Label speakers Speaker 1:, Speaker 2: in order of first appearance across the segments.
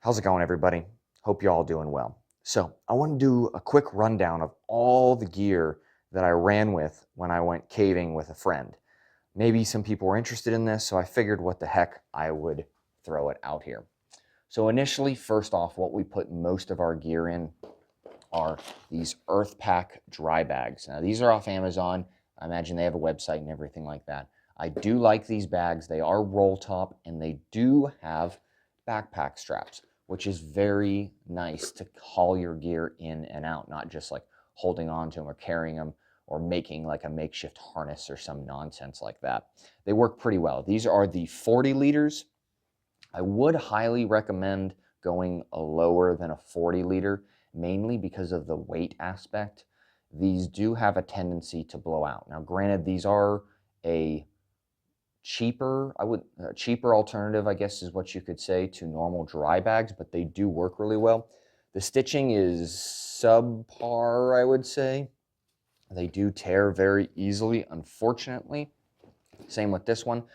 Speaker 1: How's it going, everybody? Hope you're all doing well. So I want to do a quick rundown of all the gear that I ran with when I went caving with a friend. Maybe some people were interested in this, so I figured what the heck, I would throw it out here. So initially, first off, what we put most of our gear in are these Earth Pack dry bags. Now these are off Amazon. I imagine they have a website and everything like that. I do like these bags. They are roll top and they do have backpack straps, which is very nice to haul your gear in and out, not just like holding on to them or carrying them or making like a makeshift harness or some nonsense like that. They work pretty well. These are the 40 liters. I would highly recommend going lower than a 40 liter, mainly because of the weight aspect. These do have a tendency to blow out. Now, granted, these are a cheaper alternative, I guess is what you could say, to normal dry bags, but they do work really well. The stitching is subpar, I would say. They do tear very easily, unfortunately. Same with this one.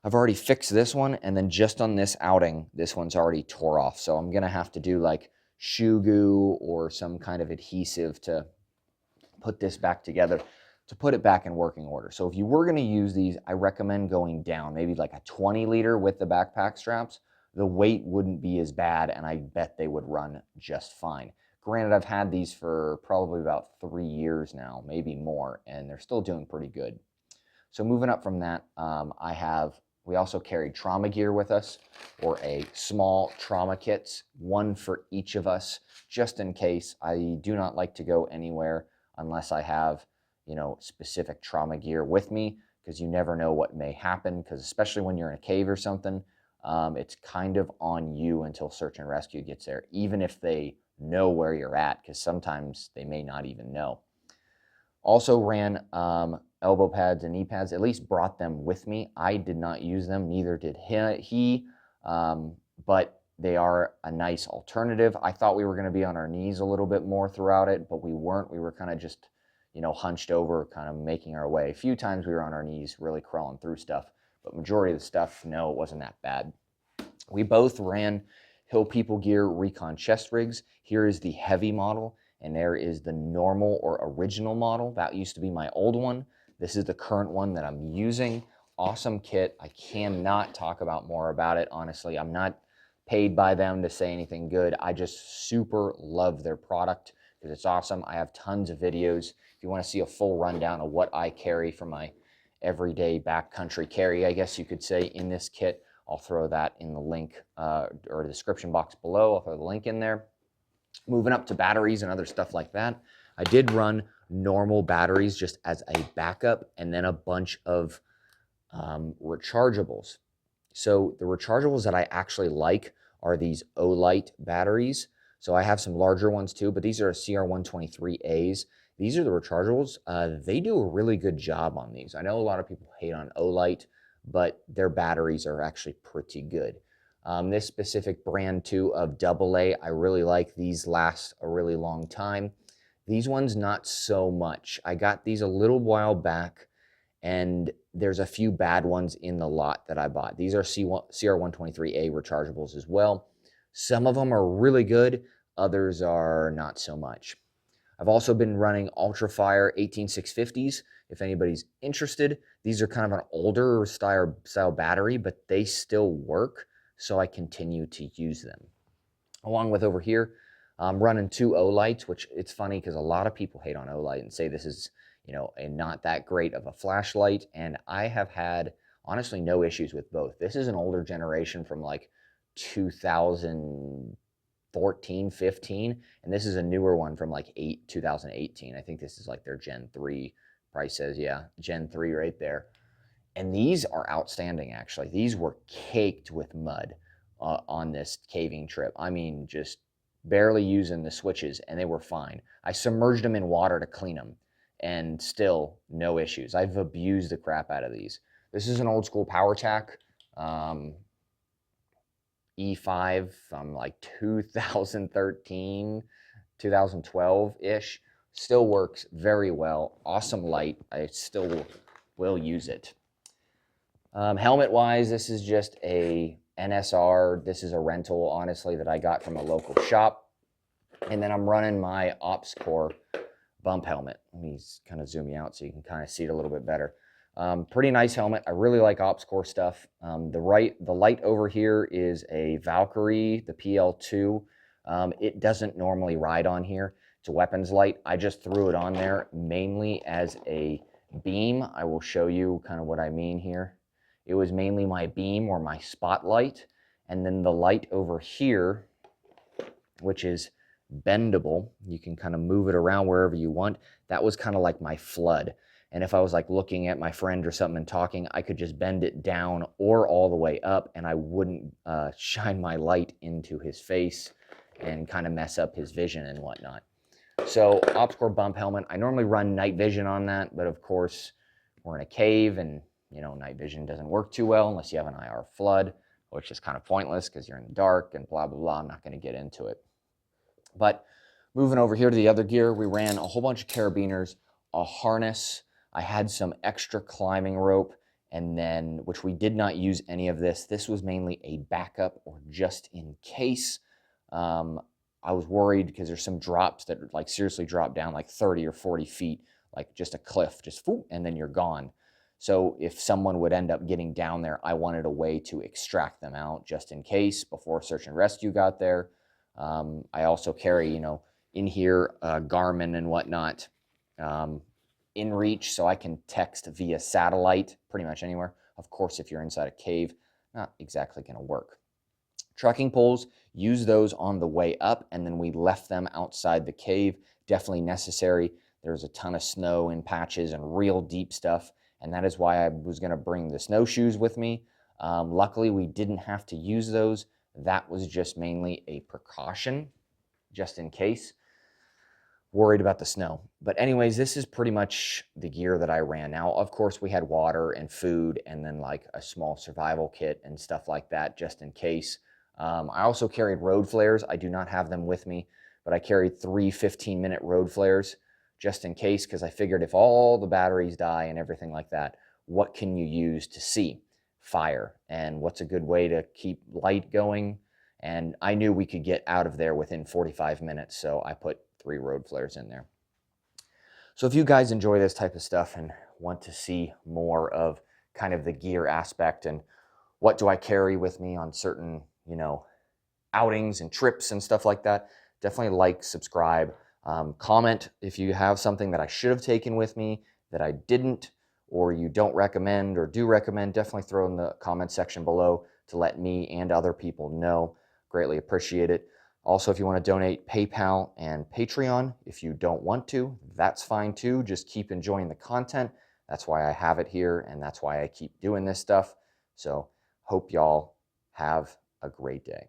Speaker 1: I've already fixed this one, and then just on this outing, this one's already tore off. So I'm gonna have to do like shoe goo or some kind of adhesive to put this back together to put it back in working order. So if you were gonna use these, I recommend going down, maybe like a 20 liter with the backpack straps. The weight wouldn't be as bad, and I bet they would run just fine. Granted, I've had these for probably about 3 years now, maybe more, and they're still doing pretty good. So moving up from that, we also carried trauma gear with us, or a small trauma kits, one for each of us, just in case. I do not like to go anywhere unless I have, specific trauma gear with me, because you never know what may happen, because especially when you're in a cave or something, it's kind of on you until search and rescue gets there, even if they know where you're at, because sometimes they may not even know. Also ran elbow pads and knee pads, at least brought them with me. I did not use them, neither did he, but they are a nice alternative. I thought we were going to be on our knees a little bit more throughout it, but we weren't. We were kind of just, hunched over, kind of making our way. A few times we were on our knees, really crawling through stuff, but majority of the stuff, no, it wasn't that bad. We both ran Hill People Gear Recon chest rigs. Here is the heavy model, and there is the normal or original model. That used to be my old one. This is the current one that I'm using. Awesome kit. I cannot talk about more about it. Honestly, I'm not paid by them to say anything good. I just super love their product because it's awesome. I have tons of videos. If you want to see a full rundown of what I carry for my everyday backcountry carry, I guess you could say, in this kit, I'll throw that in the link or the description box below. I'll throw the link in there. Moving up to batteries and other stuff like that, I did run normal batteries just as a backup, and then a bunch of rechargeables. So the rechargeables that I actually like are these Olight batteries. So I have some larger ones too, but these are CR123As. These are the rechargeables. They do a really good job on these. I know a lot of people hate on Olight, but their batteries are actually pretty good. This specific brand too of AA, I really like. These last a really long time. These ones, not so much. I got these a little while back, and there's a few bad ones in the lot that I bought. These are CR123A rechargeables as well. Some of them are really good, others are not so much. I've also been running Ultrafire 18650s, if anybody's interested. These are kind of an older style battery, but they still work, so I continue to use them. Along with over here, I'm running 2 Olights, which it's funny because a lot of people hate on Olight and say this is, a not that great of a flashlight, and I have had, honestly, no issues with both. This is an older generation from like 2014, 15, and this is a newer one from like 2018. I think this is like their Gen 3, price says, yeah, Gen 3 right there. And these are outstanding, actually. These were caked with mud on this caving trip. I mean, just barely using the switches, and they were fine. I submerged them in water to clean them, and still no issues. I've abused the crap out of these. This is an old school PowerTac E5 from like 2013, 2012-ish. Still works very well. Awesome light. I still will use it. Helmet-wise, this is just a NSR. This is a rental, honestly, that I got from a local shop. And then I'm running my OpsCore bump helmet. Let me kind of zoom you out so you can kind of see it a little bit better. Pretty nice helmet. I really like OpsCore stuff. The light over here is a Valkyrie, the PL2. It doesn't normally ride on here. It's a weapons light. I just threw it on there mainly as a beam. I will show you kind of what I mean here. It was mainly my beam or my spotlight. And then the light over here, which is bendable, you can kind of move it around wherever you want. That was kind of like my flood. And if I was like looking at my friend or something and talking, I could just bend it down or all the way up, and I wouldn't shine my light into his face and kind of mess up his vision and whatnot. So OpsCore bump helmet, I normally run night vision on that, but of course we're in a cave and night vision doesn't work too well unless you have an IR flood, which is kind of pointless because you're in the dark and blah, blah, blah. I'm not going to get into it. But moving over here to the other gear, we ran a whole bunch of carabiners, a harness. I had some extra climbing rope, and then, which we did not use any of this. This was mainly a backup or just in case. I was worried because there's some drops that like seriously drop down like 30 or 40 feet, like just a cliff, just whoop, and then you're gone. So if someone would end up getting down there, I wanted a way to extract them out just in case before search and rescue got there. I also carry, in here, Garmin and whatnot, in reach, so I can text via satellite pretty much anywhere. Of course, if you're inside a cave, not exactly going to work. Trekking poles, use those on the way up, and then we left them outside the cave. Definitely necessary. There's a ton of snow in patches and real deep stuff, and that is why I was going to bring the snowshoes with me. Luckily, we didn't have to use those. That was just mainly a precaution, just in case. Worried about the snow. But anyways, this is pretty much the gear that I ran. Now, of course, we had water and food and then like a small survival kit and stuff like that, just in case. I also carried road flares. I do not have them with me, but I carried 3 15-minute road flares just in case, because I figured if all the batteries die and everything like that, what can you use to see? Fire. And what's a good way to keep light going? And I knew we could get out of there within 45 minutes, so I put 3 road flares in there. So if you guys enjoy this type of stuff and want to see more of kind of the gear aspect and what do I carry with me on certain, outings and trips and stuff like that, definitely like, subscribe, comment if you have something that I should have taken with me that I didn't, or you don't recommend or do recommend. Definitely throw in the comment section below to let me and other people know. Greatly appreciate it. Also, if you want to donate, PayPal and Patreon. If you don't want to, that's fine too. Just keep enjoying the content. That's why I have it here, and that's why I keep doing this stuff. So hope y'all have a great day.